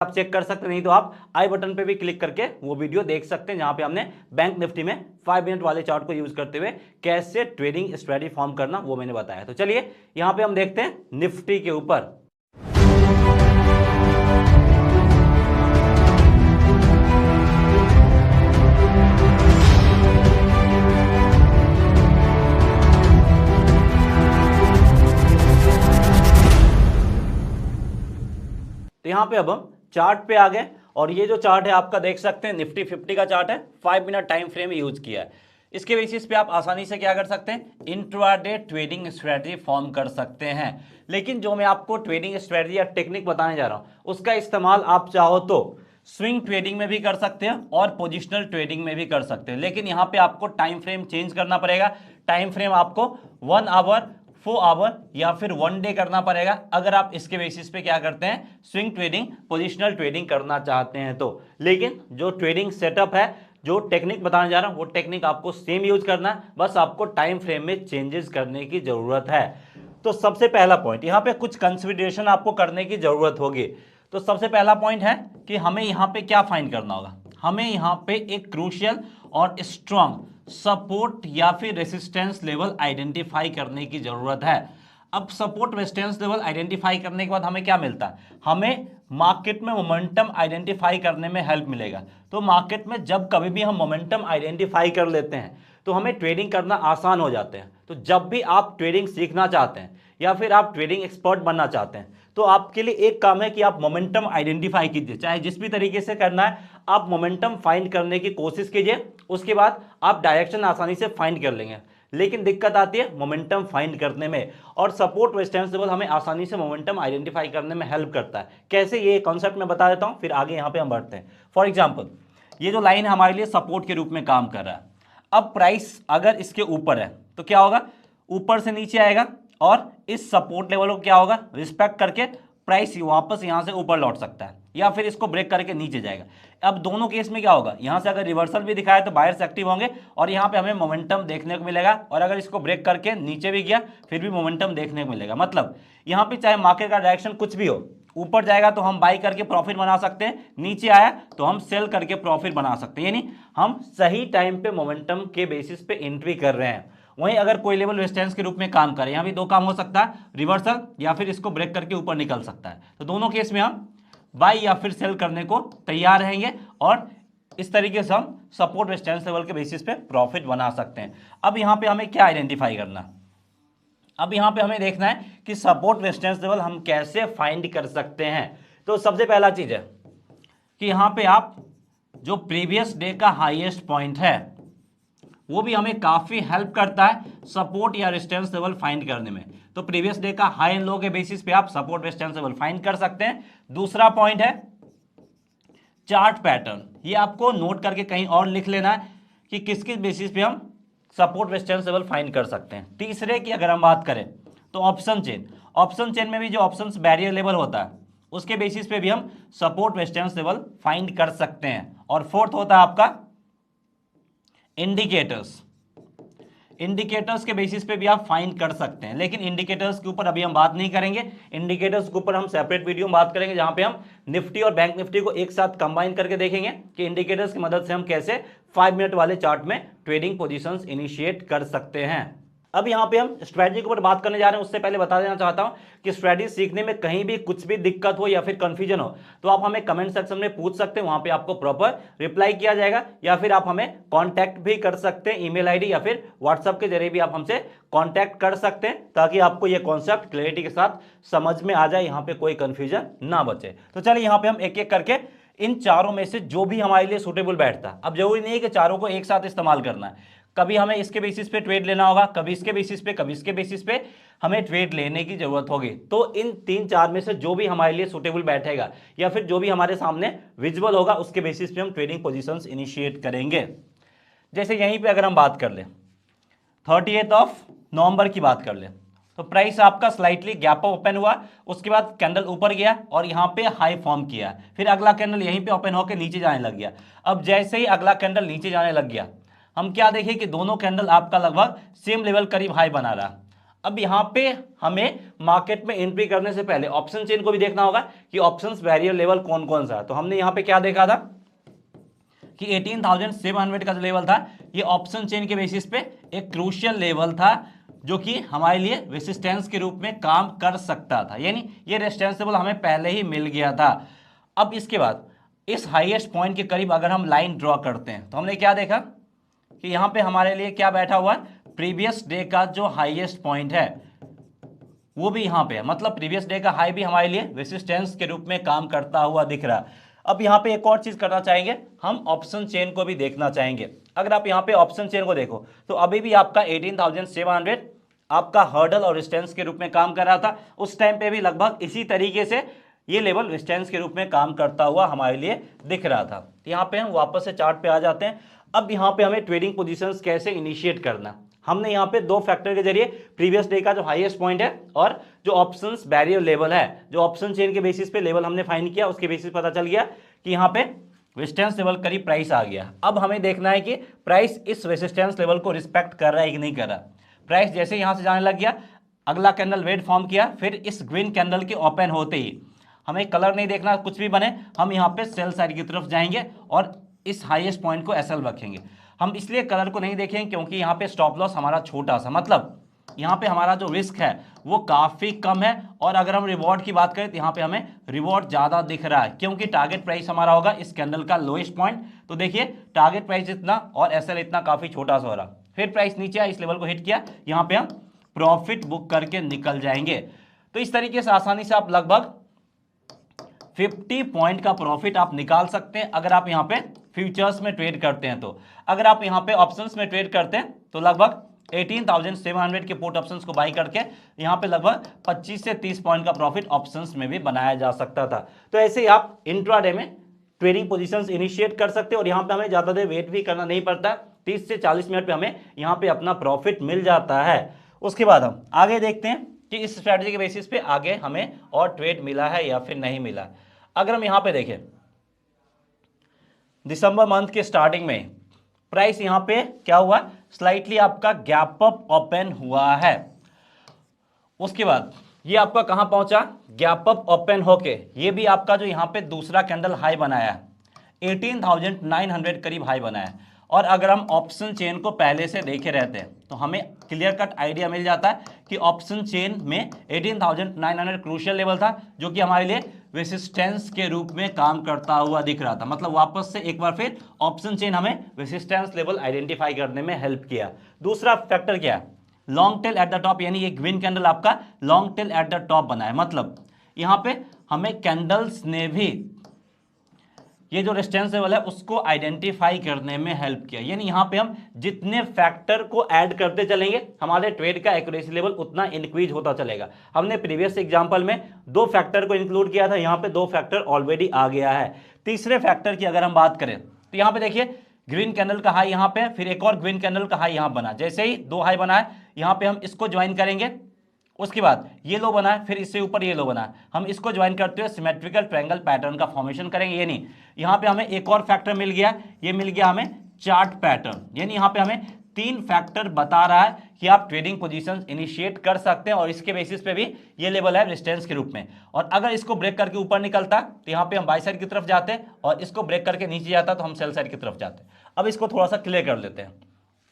आप चेक कर सकते हैं, नहीं तो आप आई बटन पे भी क्लिक करके वो वीडियो देख सकते हैं जहां पे हमने बैंक निफ्टी में 5 मिनट वाले चार्ट को यूज करते हुए कैसे ट्रेडिंग स्ट्रेटजी फॉर्म करना वो मैंने बताया। तो चलिए यहां पे हम देखते हैं निफ्टी के ऊपर। तो यहां पे अब हम चार्ट पे आ गए और ये जो चार्ट है आपका देख सकते हैं निफ्टी 50 का चार्ट है, 5 मिनट टाइम फ्रेम यूज किया है। इसके बेसिस पे आप आसानी से क्या कर सकते हैं, इंट्राडे ट्रेडिंग स्ट्रेटजी फॉर्म कर सकते हैं। लेकिन जो मैं आपको ट्रेडिंग स्ट्रेटजी या टेक्निक बताने जा रहा हूं उसका इस्तेमाल आप चाहो तो स्विंग ट्रेडिंग में भी कर सकते हैं और पोजिशनल ट्रेडिंग में भी कर सकते हैं। लेकिन यहाँ पे आपको टाइम फ्रेम चेंज करना पड़ेगा। टाइम फ्रेम आपको 1 आवर, 4 आवर या फिर 1 डे करना पड़ेगा अगर आप इसके बेसिस पे क्या करते हैं, स्विंग ट्रेडिंग, पोजिशनल ट्रेडिंग करना चाहते हैं तो। लेकिन जो ट्रेडिंग सेटअप है, जो टेक्निक बताने जा रहा हूं वो टेक्निक आपको सेम यूज करना है, बस आपको टाइम फ्रेम में चेंजेस करने की जरूरत है। तो सबसे पहला पॉइंट, यहाँ पे कुछ कंसिडरेशन आपको करने की जरूरत होगी। तो सबसे पहला पॉइंट है कि हमें यहाँ पे क्या फाइंड करना होगा, हमें यहाँ पे एक क्रूशियल और स्ट्रॉन्ग सपोर्ट या फिर रेसिस्टेंस लेवल आइडेंटिफाई करने की जरूरत है। अब सपोर्ट रेजिस्टेंस लेवल आइडेंटिफाई करने के बाद हमें क्या मिलता है, हमें मार्केट में मोमेंटम आइडेंटिफाई करने में हेल्प मिलेगा। तो मार्केट में जब कभी भी हम मोमेंटम आइडेंटिफाई कर लेते हैं तो हमें ट्रेडिंग करना आसान हो जाते हैं। तो जब भी आप ट्रेडिंग सीखना चाहते हैं या फिर आप ट्रेडिंग एक्सपर्ट बनना चाहते हैं तो आपके लिए एक काम है कि आप मोमेंटम आइडेंटिफाई कीजिए, चाहे जिस भी तरीके से करना है आप मोमेंटम फाइंड करने की कोशिश कीजिए। उसके बाद आप डायरेक्शन आसानी से फाइंड कर लेंगे। लेकिन दिक्कत आती है मोमेंटम फाइंड करने में, और सपोर्ट रेजिस्टेंस लेवल हमें आसानी से मोमेंटम आइडेंटिफाई करने में हेल्प करता है। कैसे, ये कॉन्सेप्ट मैं बता देता हूं, फिर आगे यहां पे हम बढ़ते हैं। फॉर एग्जांपल ये जो लाइन हमारे लिए सपोर्ट के रूप में काम कर रहा है। अब प्राइस अगर इसके ऊपर है तो क्या होगा, ऊपर से नीचे आएगा और इस सपोर्ट लेवल को क्या होगा, रिस्पेक्ट करके प्राइस वापस यहां से ऊपर लौट सकता है या फिर इसको ब्रेक करके नीचे जाएगा। अब दोनों केस में क्या होगा, यहां से अगर रिवर्सल भी दिखाए तो बायर्स एक्टिव होंगे और यहां पे हमें मोमेंटम देखने को मिलेगा, और अगर इसको ब्रेक करके नीचे भी गया फिर भी मोमेंटम देखने को मिलेगा। मतलब यहां पे चाहे मार्केट का डायरेक्शन कुछ भी हो, ऊपर जाएगा तो हम बाई करके प्रॉफिट बना सकते हैं, नीचे आया तो हम सेल करके प्रॉफिट बना सकते हैं। यानी हम सही टाइम पे मोमेंटम के बेसिस पे एंट्री कर रहे हैं। वहीं अगर कोई लेवल रेजिस्टेंस के रूप में काम करे, यहां भी दो काम हो सकता है, रिवर्सल या फिर इसको ब्रेक करके ऊपर निकल सकता है। तो दोनों केस में हम बाई या फिर सेल करने को तैयार रहेंगे और इस तरीके से हम सपोर्ट रेजिस्टेंस लेवल के बेसिस पे प्रॉफिट बना सकते हैं। अब यहां पे हमें क्या आइडेंटिफाई करना, अब यहां पे हमें देखना है कि सपोर्ट रेजिस्टेंस लेवल हम कैसे फाइंड कर सकते हैं। तो सबसे पहला चीज है कि यहां पे आप जो प्रीवियस डे का हाईएस्ट पॉइंट है वो भी हमें काफी हेल्प करता है सपोर्ट या रेजिस्टेंस लेवल फाइंड करने में। तो प्रीवियस डे का हाई एंड लो के बेसिस पे आप सपोर्ट रेजिस्टेंस लेवल फाइंड कर सकते हैं। दूसरा पॉइंट है चार्ट पैटर्न, ये आपको नोट करके कहीं और लिख लेना है कि किस किस बेसिस पे हम सपोर्ट रेजिस्टेंस लेवल फाइंड कर सकते हैं। तीसरे की अगर हम बात करें तो ऑप्शन चेन, ऑप्शन चेन में भी जो ऑप्शंस बैरियर लेवल होता है उसके बेसिस पे भी हम सपोर्ट रेजिस्टेंस लेवल फाइंड कर सकते हैं। और फोर्थ होता है आपका इंडिकेटर्स, इंडिकेटर्स के बेसिस पे भी आप फाइंड कर सकते हैं। लेकिन इंडिकेटर्स के ऊपर अभी हम बात नहीं करेंगे, इंडिकेटर्स के ऊपर हम सेपरेट वीडियो में बात करेंगे जहां पे हम निफ्टी और बैंक निफ्टी को एक साथ कंबाइन करके देखेंगे कि इंडिकेटर्स की मदद से हम कैसे 5 मिनट वाले चार्ट में ट्रेडिंग पोजीशंस इनिशिएट कर सकते हैं। अब यहाँ पे हम स्ट्रेटजी के ऊपर बात करने जा रहे हैं, उससे पहले बता देना चाहता हूं कि स्ट्रेटजी सीखने में कहीं भी कुछ भी दिक्कत हो या फिर कंफ्यूजन हो तो आप हमें कमेंट सेक्शन में पूछ सकते हैं, वहां पे आपको प्रॉपर रिप्लाई किया जाएगा, या फिर आप हमें कांटेक्ट भी कर सकते हैं ईमेल आईडी या फिर व्हाट्सएप के जरिए भी आप हमसे कांटेक्ट कर सकते हैं ताकि आपको ये कॉन्सेप्ट क्लैरिटी के साथ समझ में आ जाए, यहाँ पे कोई कंफ्यूजन ना बचे। तो चलिए यहाँ पे हम एक एक करके इन चारों में से जो भी हमारे लिए सुटेबल बैठता है, अब जरूरी नहीं है कि चारों को एक साथ इस्तेमाल करना है, कभी हमें इसके बेसिस पे ट्रेड लेना होगा, कभी इसके बेसिस पे, कभी इसके बेसिस पे हमें ट्रेड लेने की जरूरत होगी। तो इन 3-4 में से जो भी हमारे लिए सुटेबल बैठेगा या फिर जो भी हमारे सामने विजिबल होगा उसके बेसिस पे हम ट्रेडिंग पोजीशंस इनिशिएट करेंगे। जैसे यहीं पे अगर हम बात कर ले 30 नवंबर की बात कर ले तो प्राइस आपका स्लाइटली गैप अप ओपन हुआ, उसके बाद कैंडल ऊपर गया और यहाँ पे हाई फॉर्म किया, फिर अगला कैंडल यहीं पे ओपन होकर नीचे जाने लग गया। अब जैसे ही अगला कैंडल नीचे जाने लग गया हम क्या देखें कि दोनों कैंडल आपका लगभग सेम लेवल करीब हाई बना रहा। अब यहाँ पे हमें मार्केट में एंट्री करने से पहले ऑप्शन चेन को भी देखना होगा कि ऑप्शंस बैरियर लेवल कौन कौन सा है। तो हमने यहाँ पे क्या देखा था कि 18,700 का जो लेवल था ये ऑप्शन चेन के बेसिस पे एक क्रूशियल लेवल था जो कि हमारे लिए रेसिस्टेंस के रूप में काम कर सकता था, यानी ये रेजिस्टेंस लेवल हमें पहले ही मिल गया था। अब इसके बाद इस हाईएस्ट पॉइंट के करीब अगर हम लाइन ड्रॉ करते हैं तो हमने क्या देखा कि यहाँ पे हमारे लिए क्या बैठा हुआ है, प्रीवियस डे का जो हाईएस्ट पॉइंट है वो भी यहाँ पे है, मतलब प्रीवियस डे का हाई भी हमारे लिए रेसिस्टेंस के रूप में काम करता हुआ दिख रहा है। अब यहाँ पे एक और चीज करना चाहेंगे, हम ऑप्शन चेन को भी देखना चाहेंगे। अगर आप यहाँ पे ऑप्शन चेन को देखो तो अभी भी आपका 18,700 आपका हर्डल और रेजिस्टेंस के रूप में काम कर रहा था। उस टाइम पे भी लगभग इसी तरीके से ये लेवल रेजिस्टेंस के रूप में काम करता हुआ हमारे लिए दिख रहा था। यहाँ पे हम वापस से चार्ट पे आ जाते हैं। अब यहाँ पे हमें ट्रेडिंग पोजीशंस कैसे इनिशिएट करना, हमने यहाँ पे दो फैक्टर के जरिए प्रीवियस डे का जो हाईएस्ट पॉइंट है और जो ऑप्शंस बैरियर लेवल है, जो ऑप्शन चेन के बेसिस पे लेवल हमने फाइंड किया उसके बेसिस पता चल गया कि यहाँ पे रेजिस्टेंस लेवल करीब प्राइस आ गया। अब हमें देखना है कि प्राइस इस रेजिस्टेंस लेवल को रिस्पेक्ट कर रहा है कि नहीं कर रहा। प्राइस जैसे यहाँ से जाने लग गया, अगला कैंडल वेट फॉर्म किया, फिर इस ग्रीन कैंडल के ओपन होते ही हमें कलर नहीं देखना, कुछ भी बने, हम यहाँ पे सेल साइड की तरफ जाएंगे और इस हाईएस्ट पॉइंट को एसएल रखेंगे। हम इसलिए कलर को नहीं देखेंगे क्योंकि यहाँ पे स्टॉप लॉस हमारा छोटा सा, मतलब यहाँ पे हमारा जो रिस्क है वो काफी कम है। और अगर हम रिवॉर्ड की बात करें तो यहाँ पे हमें रिवॉर्ड ज्यादा दिख रहा है क्योंकि टारगेट प्राइस हमारा होगा इस कैंडल का लोएस्ट पॉइंट। तो देखिए टारगेट प्राइस इतना और एसएल इतना काफी छोटा सा हो रहा। फिर प्राइस नीचे आया, इस लेवल को हिट किया, यहाँ पे हम प्रॉफिट बुक करके निकल जाएंगे। तो इस तरीके से आसानी से आप लगभग 50 पॉइंट का प्रॉफिट आप निकाल सकते हैं अगर आप यहाँ पे फ्यूचर्स में ट्रेड करते हैं। तो अगर आप यहाँ पे ऑप्शंस में ट्रेड करते हैं तो लगभग 18,700 के पुट ऑप्शंस को बाई करके यहाँ पे लगभग 25 से 30 पॉइंट का प्रॉफिट ऑप्शंस में भी बनाया जा सकता था। तो ऐसे ही आप इंट्राडे में ट्रेडिंग पोजीशंस इनिशिएट कर सकते हैं और यहाँ पे हमें ज्यादा देर वेट भी करना नहीं पड़ता, 30 से 40 मिनट पे हमें यहाँ पे अपना प्रॉफिट मिल जाता है। उसके बाद हम आगे देखते हैं कि इस स्ट्रैटेजी के बेसिस पे आगे हमें और ट्रेड मिला है या फिर नहीं मिला। अगर हम यहाँ पे देखें दिसंबर मंथ के स्टार्टिंग में प्राइस यहाँ पे क्या हुआ, स्लाइटली आपका गैप अप ओपन हुआ है। उसके बाद ये आपका कहां पहुंचा, गैप अप ओपन होके ये भी आपका जो यहाँ पे दूसरा कैंडल हाई बनाया है 18,900 करीब हाई बनाया है। और अगर हम ऑप्शन चेन को पहले से देखे रहते हैं तो हमें क्लियर कट आइडिया मिल जाता है कि ऑप्शन चेन में 18,900 क्रूशियल लेवल था जो कि हमारे लिए रेसिस्टेंस के रूप में काम करता हुआ दिख रहा था। मतलब वापस से एक बार फिर ऑप्शन चेन हमें रेसिस्टेंस लेवल आइडेंटिफाई करने में हेल्प किया। दूसरा फैक्टर क्या है, long tell at the top, यानी ये ग्रीन कैंडल आपका long tell at the top बना है। मतलब यहाँ पे हमें कैंडल्स ने भी ये जो रेजिस्टेंस लेवल है उसको आइडेंटिफाई करने में हेल्प किया। यानी यहाँ पे हम जितने फैक्टर को ऐड करते चलेंगे हमारे ट्रेड का एक्यूरेसी लेवल उतना इंक्रीज होता चलेगा। हमने प्रीवियस एग्जांपल में 2 फैक्टर को इंक्लूड किया था, यहाँ पे 2 फैक्टर ऑलरेडी आ गया है। तीसरे फैक्टर की अगर हम बात करें तो यहाँ पे देखिए ग्रीन कैंडल का हाई यहाँ पे, फिर एक और ग्रीन कैंडल का हाई यहाँ बना। जैसे ही 2 हाई बना है यहाँ पे हम इसको ज्वाइन करेंगे, उसके बाद ये लो बना है, फिर इससे ऊपर ये लो बना है, हम इसको ज्वाइन करते हुए सिमेट्रिकल ट्रायंगल पैटर्न का फॉर्मेशन करेंगे। यानी यहाँ पे हमें एक और फैक्टर मिल गया, ये मिल गया हमें चार्ट पैटर्न। यानी यहाँ पे हमें 3 फैक्टर बता रहा है कि आप ट्रेडिंग पोजीशंस इनिशिएट कर सकते हैं और इसके बेसिस पे भी ये लेवल है रेजिस्टेंस के रूप में। और अगर इसको ब्रेक करके ऊपर निकलता तो यहाँ पे हम बाई साइड की तरफ जाते और इसको ब्रेक करके नीचे जाता तो हम सेल साइड की तरफ जाते। अब इसको थोड़ा सा क्लियर कर लेते हैं।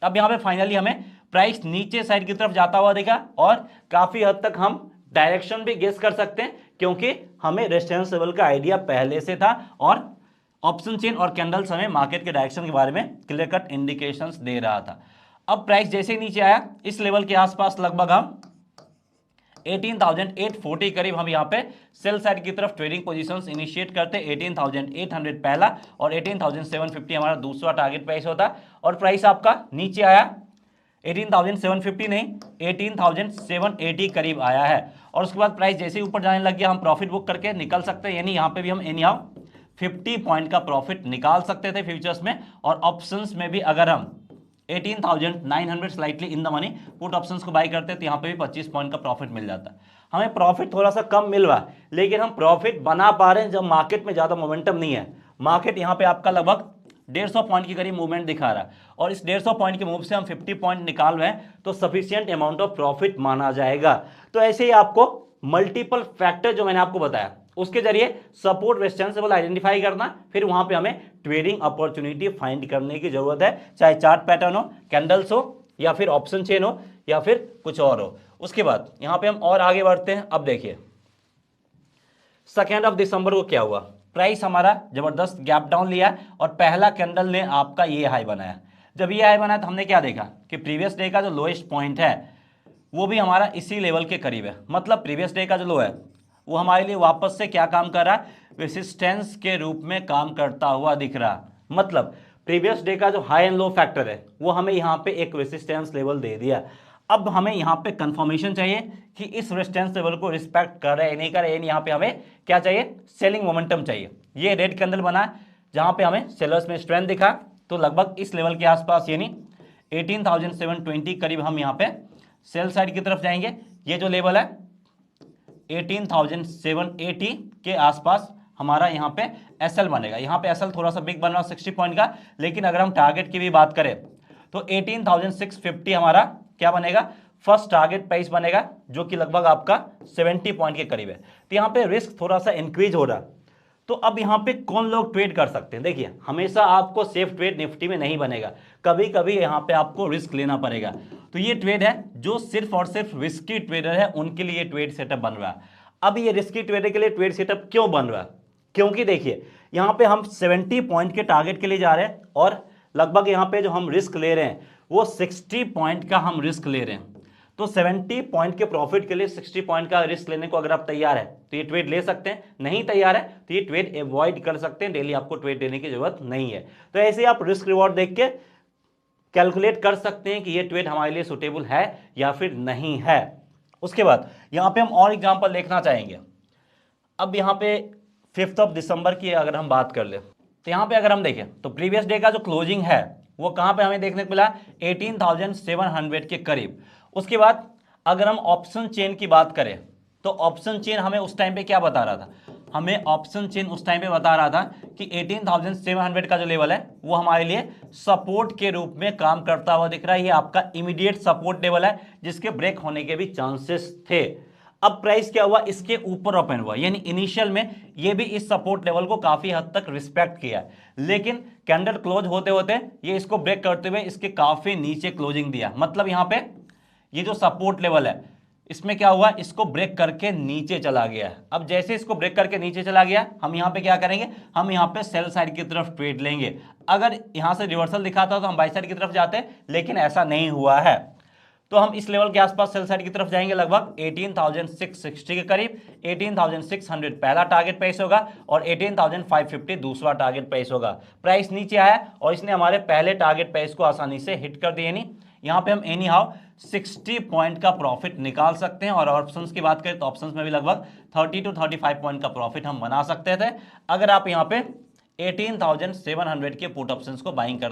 अब यहाँ पे फाइनली हमें प्राइस नीचे साइड की तरफ जाता हुआ दिखा और काफी हद तक हम डायरेक्शन भी गेस कर सकते हैं क्योंकि हमें रेजिस्टेंस लेवल का आइडिया पहले से था और ऑप्शन चेन और कैंडल्स हमें मार्केट के डायरेक्शन के बारे में क्लियर कट इंडिकेशंस दे रहा था। अब प्राइस जैसे ही नीचे आया इस लेवल के आसपास लगभग हम 18,840 करीब हम यहाँ पे सेल साइड की तरफ ट्रेडिंग पोजीशंस इनिशिएट करते। 18,800 पहला और 18,750 हमारा दूसरा टारगेट प्राइस होता और प्राइस आपका नीचे आया 18,750 नहीं 18,780 करीब आया है। और उसके बाद प्राइस जैसे ही ऊपर जाने लग गया हम प्रॉफिट बुक करके निकल सकते हैं। यानी यहाँ पे भी हम एनी हाउ 50 पॉइंट का प्रॉफिट निकाल सकते थे फ्यूचर्स में। और ऑप्शंस में भी अगर हम 18,900 slightly in the money put options को बाय करते तो यहाँ पे भी 25 पॉइंट का प्रॉफिट मिल जाता। हमें प्रॉफिट थोड़ा सा कम मिल रहा है लेकिन हम प्रॉफिट बना पा रहे हैं जब मार्केट में ज्यादा मोमेंटम नहीं है। मार्केट यहाँ पे आपका लगभग 150 पॉइंट के करीब मूवमेंट दिखा रहा है और इस 150 पॉइंट के मूव से हम 50 पॉइंट निकाल रहे हैं तो सफिशिएंट अमाउंट ऑफ प्रॉफिट माना जाएगा। तो ऐसे ही आपको मल्टीपल फैक्टर जो मैंने आपको बताया उसके जरिए सपोर्ट रेजिस्टेंस लेवल आइडेंटिफाई करना, फिर वहां पे हमें ट्रेडिंग अपॉर्चुनिटी फाइंड करने की जरूरत है, चाहे चार्ट पैटर्न हो, कैंडल्स हो, या फिर ऑप्शन चेन हो, या फिर कुछ और हो। उसके बाद यहां पे हम और आगे बढ़ते हैं। अब देखिए 2 दिसंबर को क्या हुआ, प्राइस हमारा जबरदस्त गैप डाउन लिया और पहला कैंडल ने आपका ये हाई बनाया। जब ये हाई बनाया तो हमने क्या देखा कि प्रीवियस डे का जो लोएस्ट पॉइंट है वो भी हमारा इसी लेवल के करीब है, मतलब प्रीवियस डे का जो लो है वो हमारे लिए वापस से क्या काम कर रहा है, रेसिस्टेंस के रूप में काम करता हुआ दिख रहा। मतलब प्रीवियस डे का जो हाई एंड लो फैक्टर है वो हमें यहाँ पे एक रेसिस्टेंस लेवल दे दिया। अब हमें यहाँ पे कंफर्मेशन चाहिए कि इस रेजिस्टेंस लेवल को रिस्पेक्ट कर रहे हैं नहीं कर रहे हैं। यहाँ पे हमें क्या चाहिए, सेलिंग मोमेंटम चाहिए। ये रेड कैंडल बना जहां पे हमें सेलर्स में स्ट्रेंथ दिखा, तो लगभग इस लेवल के आसपास यानी 18,720 करीब हम यहाँ पे सेल साइड की तरफ जाएंगे। ये जो लेवल है 18,780 के आसपास हमारा यहाँ पे एसएल बनेगा। यहाँ पे एसएल थोड़ा सा बिग बन रहा है 60 पॉइंट का, लेकिन अगर हम टारगेट की भी बात करें तो 18,650 हमारा क्या बनेगा, फर्स्ट टारगेट प्राइस बनेगा, जो कि लगभग आपका 70 पॉइंट के करीब है। तो यहाँ पे रिस्क थोड़ा सा इंक्रीज हो रहा। तो अब यहाँ पे कौन लोग ट्रेड कर सकते हैं, देखिए हमेशा आपको सेफ ट्रेड निफ्टी में नहीं बनेगा, कभी कभी यहाँ पे आपको रिस्क लेना पड़ेगा। तो ये ट्रेड है जो सिर्फ और सिर्फ रिस्की ट्रेडर है उनके लिए ट्रेड सेटअप बन रहा है। अब ये रिस्की ट्रेडर के लिए ट्रेड सेटअप क्यों बन रहा है, क्योंकि देखिए यहाँ पे हम 70 पॉइंट के टारगेट के लिए जा रहे हैं और लगभग यहाँ पे जो हम रिस्क ले रहे हैं वो 60 पॉइंट का हम रिस्क ले रहे हैं। तो 70 पॉइंट के प्रॉफिट के लिए 60 पॉइंट का रिस्क लेने को अगर आप तैयार है तो ये ट्रेड ले सकते हैं, नहीं तैयार है तो ये ट्रेड अवॉइड कर सकते हैं, डेली आपको ट्रेड लेने की जरूरत नहीं है। तो ऐसे आप रिस्क रिवॉर्ड देख के कैलकुलेट कर सकते हैं कि ये ट्रेड हमारे लिए सुटेबल है या फिर नहीं है। उसके बाद यहाँ पे हम और एग्जाम्पल देखना चाहेंगे। अब यहाँ पे 5 दिसंबर की अगर हम बात कर ले तो यहाँ पे अगर हम देखें तो प्रीवियस डे का जो क्लोजिंग है वो कहाँ पे हमें देखने को मिला, 18,700 के करीब। उसके बाद अगर हम ऑप्शन चेन की बात करें तो ऑप्शन चेन हमें उस टाइम पे क्या बता रहा था, हमें ऑप्शन चेन उस टाइम पे बता रहा था कि 18,700 का जो लेवल है वो हमारे लिए सपोर्ट के रूप में काम करता हुआ दिख रहा है। ये आपका इमीडिएट सपोर्ट लेवल है जिसके ब्रेक होने के भी चांसेस थे। अब प्राइस क्या हुआ, इसके ऊपर ओपन हुआ, यानी इनिशियल में ये भी इस सपोर्ट लेवल को काफी हद तक रिस्पेक्ट किया, लेकिन कैंडल क्लोज होते होते ये इसको ब्रेक करते हुए इसके काफी नीचे क्लोजिंग दिया। मतलब यहाँ पे ये जो सपोर्ट लेवल है इसमें क्या हुआ, इसको ब्रेक करके नीचे चला गया। अब जैसे इसको ब्रेक करके नीचे चला गया हम यहाँ पे क्या करेंगे, हम यहाँ पे सेल साइड की तरफ ट्रेड लेंगे। अगर यहाँ से रिवर्सल दिखाता तो हम बाई साइड की तरफ जाते, लेकिन ऐसा नहीं हुआ है। तो हम इस लेवल के आसपास सेल साइड की तरफ जाएंगे लगभग 18,660 के करीब। 18,600 पहला टारगेट प्राइस होगा और 18,550 दूसरा टारगेट प्राइस होगा। प्राइस नीचे आया और इसने हमारे पहले टारगेट प्राइस को आसानी से हिट कर दिया। नहीं, यहाँ पे हम एनी हाउ 60 पॉइंट का प्रॉफिट निकाल सकते हैं। और ऑप्शंस की बात करें तो ऑप्शंस में भी लगभग 30 to 35 पॉइंट का प्रॉफिट हम बना सकते थे अगर आप यहाँ पे 18,700 के पुट ऑप्शंस को बाइंग कर